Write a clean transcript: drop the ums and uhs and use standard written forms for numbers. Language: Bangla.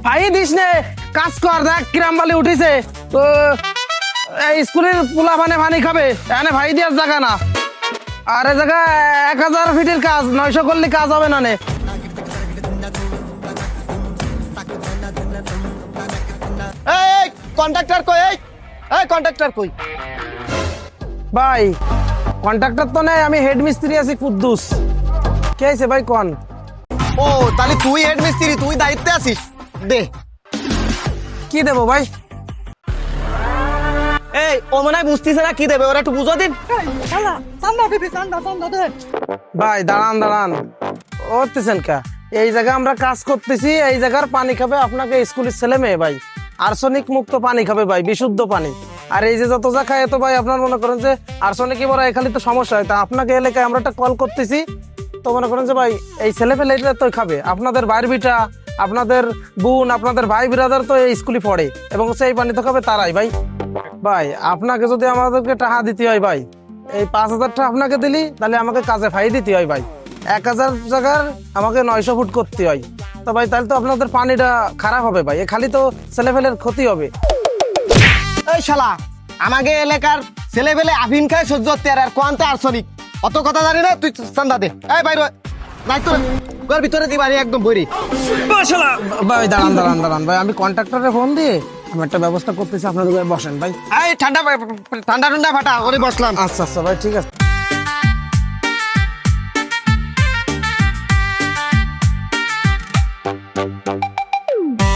ভাই দিস নে কাজ কর দেখ কিরাম বালি উঠিছে তো এই স্কুলের পোলা পানি খাবে এখানে ভাই দিয়ার জায়গা না আর এ জায়গা 1000 ফিটের কাজ 900 করলে কাজ হবে না নে এই কন্ট্রাক্টর কই এই কন্ট্রাক্টর কই ভাই কন্ট্রাক্টর তো নেই আমি হেড মিস্ত্রি আছি কুদ্দুস কে আছে ভাই কোন ও তাহলে তুই হেড মিস্ত্রি তুই দায়িত্বে আছিস দে কি দেবো ভাই এই ও মনে হয় বুঝতেছে না কি দেবে ওরা একটু বুঝো দিন ভাই দাঁড়ান ওতেছেন কা এই জায়গা আমরা কাজ করতেছি এই জায়গার পানি খাবে আপনাকে স্কুলের ছেলে মেয়ে ভাই আর্সেনিক মুক্ত পানি খাবে ভাই বিশুদ্ধ পানি আর এই যে যত যা খায় তো ভাই আপনার মনে করেন যে আর্সেনিক এবার খালি তো সমস্যা হয় তা আপনাকে এলাকায় আমরা একটা কল করতেছি তো মনে করেন যে ভাই এই ছেলে পেলে তো খাবে আপনাদের ভাইয়ের বিটা আপনাদের বোন আপনাদের ভাই বিরাদার তো এই স্কুলে পড়ে এবং সেই পানি তো খাবে তারাই ভাই ভাই আপনাকে যদি আমাদেরকে টাকা দিতে হয় ভাই এই 5000 টাকা আপনাকে দিলি তাহলে আমাকে কাজে ফাই দিতে হয় ভাই 1000 জায়গার আমাকে 900 ফুট করতে হয় তো ভাই তাহলে তো আপনাদের পানিটা খারাপ হবে ভাই এ খালি তো ছেলেপেলের ক্ষতি হবে এই শালা আমাকে এলাকার ছেলে পেলে আফিন খায় সহ্য করতে আর কোয়ান্তে আর্সনিক অত কথা জানি না তুই চান্দা দে এই বাইরে নাই তো ঘর ভিতরে দিবানি একদম বইরি ভাই দাঁড়ান ভাই আমি কন্ট্রাক্টরে ফোন দিয়ে আমি একটা ব্যবস্থা করতেছি আপনাদের বসেন ভাই এই ঠান্ডা ঠান্ডা ফাটা ওরে বসলাম আচ্ছা ভাই ঠিক আছে